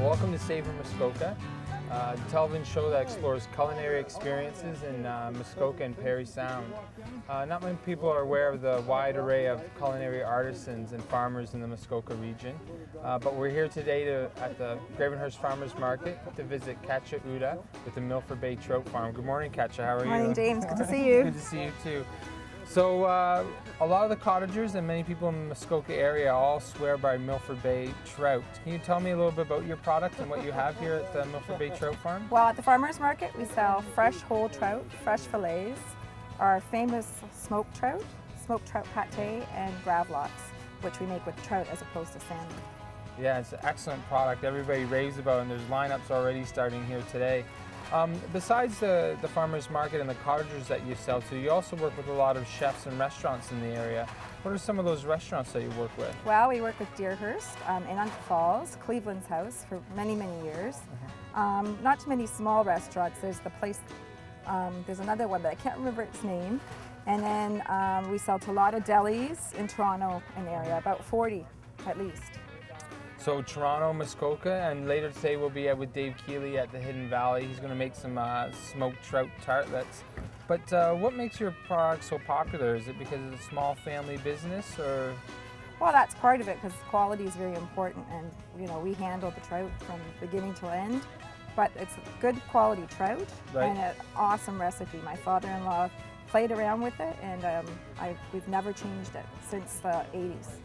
Welcome to Savour Muskoka, the television show that explores culinary experiences in Muskoka and Parry Sound. Not many people are aware of the wide array of culinary artisans and farmers in the Muskoka region, but we're here today at the Gravenhurst Farmers Market to visit Katja Uhde with the Milford Bay Trout Farm. Good morning, Katja. How are you? Morning, James. Good to see you. Good to see you too. So a lot of the cottagers and many people in the Muskoka area all swear by Milford Bay trout. Can you tell me a little bit about your product and what you have here at the Milford Bay Trout Farm? Well, at the farmers market we sell fresh whole trout, fresh fillets, our famous smoked trout pate, and gravlax, which we make with trout as opposed to salmon. Yeah, it's an excellent product. Everybody raves about it, and there's lineups already starting here today. Besides the farmers market and the cottagers that you sell to, you also work with a lot of chefs and restaurants in the area. What are some of those restaurants that you work with? Well, we work with Deerhurst in Uncle Falls, Cleveland's House for many, many years. Not too many small restaurants. There's the place, there's another one, but I can't remember its name. And then we sell to a lot of delis in Toronto and area, about 40 at least. So Toronto, Muskoka, and later today we'll be with Dave Keely at the Hidden Valley. He's going to make some smoked trout tartlets. But what makes your product so popular? Is it because it's a small family business, or? Well, that's part of it, because quality is very important, and you know, we handle the trout from beginning to end. But it's good quality trout, right, and an awesome recipe. My father-in-law played around with it, and we've never changed it since the 80s.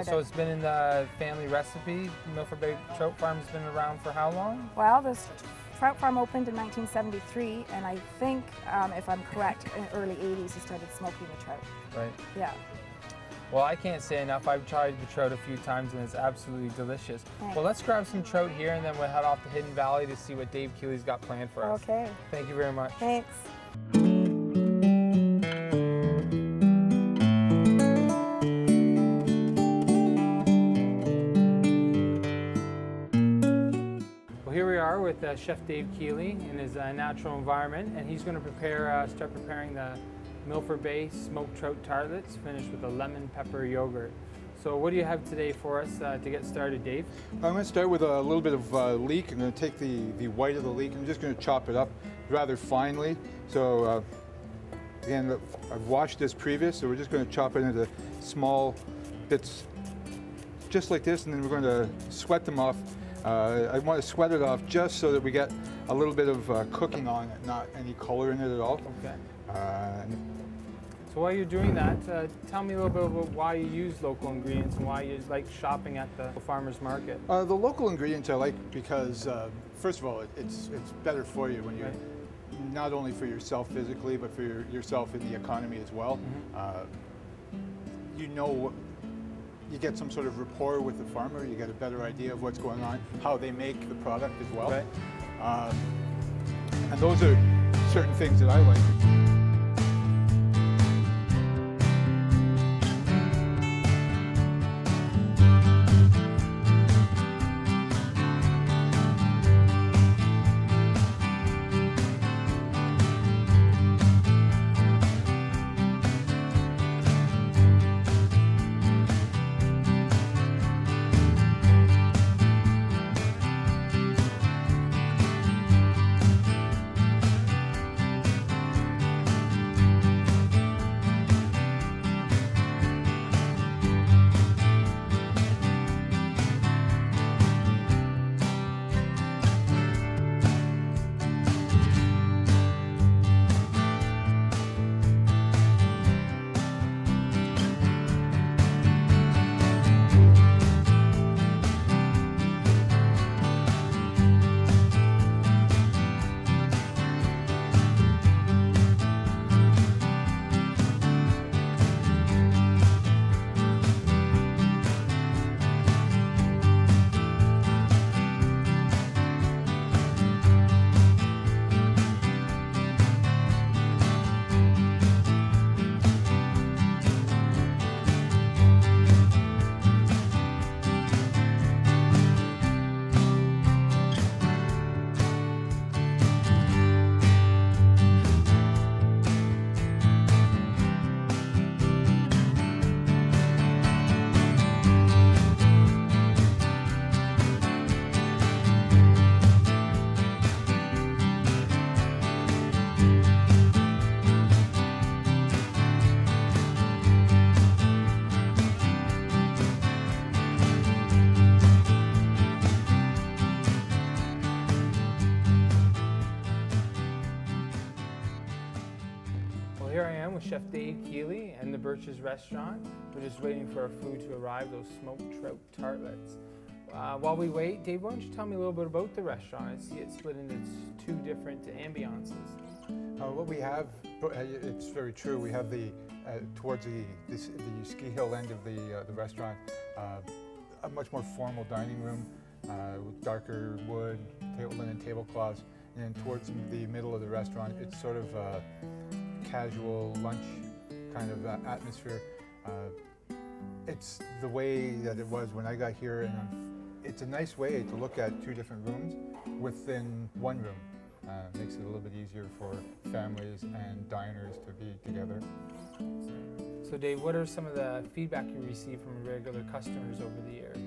So it's been in the family recipe. Milford Bay Trout Farm has been around for how long? Well, this trout farm opened in 1973, and I think, if I'm correct, in the early 80s he started smoking the trout. Right. Yeah. Well, I can't say enough. I've tried the trout a few times, and it's absolutely delicious. Thanks. Well, let's grab some trout here, and then we'll head off to Hidden Valley to see what Dave Keely's got planned for us. Okay. Thank you very much. Thanks. Here we are with Chef Dave Keely in his natural environment, and he's going to start preparing the Milford Bay smoked trout tartlets, finished with a lemon pepper yogurt. So what do you have today for us to get started, Dave? I'm going to start with a little bit of leek. I'm going to take the white of the leek. I'm just going to chop it up rather finely. So again, I've washed this previous, so we're just going to chop it into small bits just like this, and then we're going to sweat them off. I want to sweat it off just so that we get a little bit of cooking on it, not any color in it at all. Okay. So while you're doing that, tell me a little bit about why you use local ingredients and why you like shopping at the farmer's market. The local ingredients I like because, first of all, it's better for you when you, not only for yourself physically, but for yourself in the economy as well. You know, you get some sort of rapport with the farmer, you get a better idea of what's going on, how they make the product as well. Right. And those are certain things that I like. here I am with Chef Dave Keely and the Birch's Restaurant. We're just waiting for our food to arrive, those smoked trout tartlets. While we wait, Dave, why don't you tell me a little bit about the restaurant? I see it split into two different ambiances. What we have, it's very true, we have the, towards the ski hill end of the restaurant, a much more formal dining room with darker wood, linen tablecloths, and towards the middle of the restaurant, it's sort of a casual lunch kind of atmosphere. It's the way that it was when I got here, and it's a nice way to look at two different rooms within one room. Makes it a little bit easier for families and diners to be together. So Dave, what are some of the feedback you receive from regular customers over the years?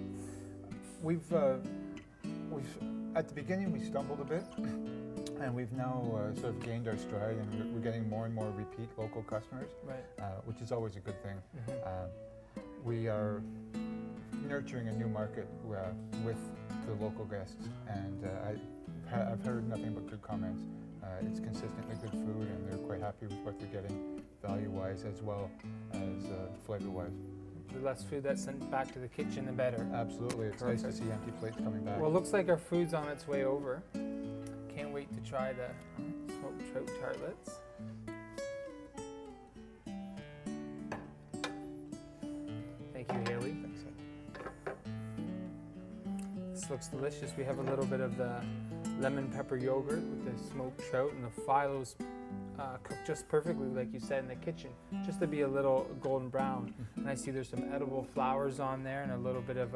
We've at the beginning we stumbled a bit, and we've now sort of gained our stride, and we're getting more and more repeat local customers, Right. Which is always a good thing. Mm-hmm. We are nurturing a new market with the local guests, and I've heard nothing but good comments. It's consistently good food, and they're quite happy with what they're getting value-wise as well as flavor-wise. The less food that's sent back to the kitchen, the better. Absolutely, it's Perfect. nice to see empty plates coming back. Well, it looks like our food's on its way over. Can't wait to try the smoked trout tartlets. Thank you, Haley. Thanks. This looks delicious. We have a little bit of the lemon pepper yogurt with the smoked trout, and the philo's cooked just perfectly, like you said, in the kitchen, just to be a little golden brown. And I see there's some edible flowers on there and a little bit of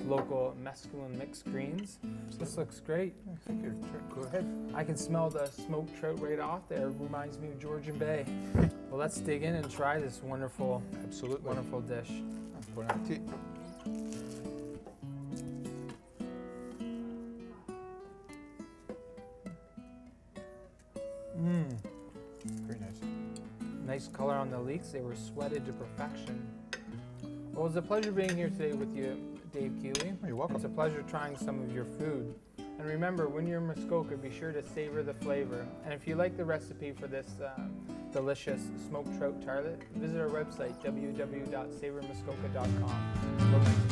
local mescaline mixed greens. So this looks great. Thank you. Sure. Go ahead. I can smell the smoked trout right off there. It reminds me of Georgian Bay. Well, let's dig in and try this wonderful, Absolutely. wonderful dish. Bon appetit. Mmm. Very nice. Nice color on the leeks. They were sweated to perfection. Well, it's a pleasure being here today with you, Dave Keely. Oh, you're welcome. It's a pleasure trying some of your food. And remember, when you're in Muskoka, be sure to savor the flavor. And if you like the recipe for this delicious smoked trout tartlet, visit our website, www.savormuskoka.com.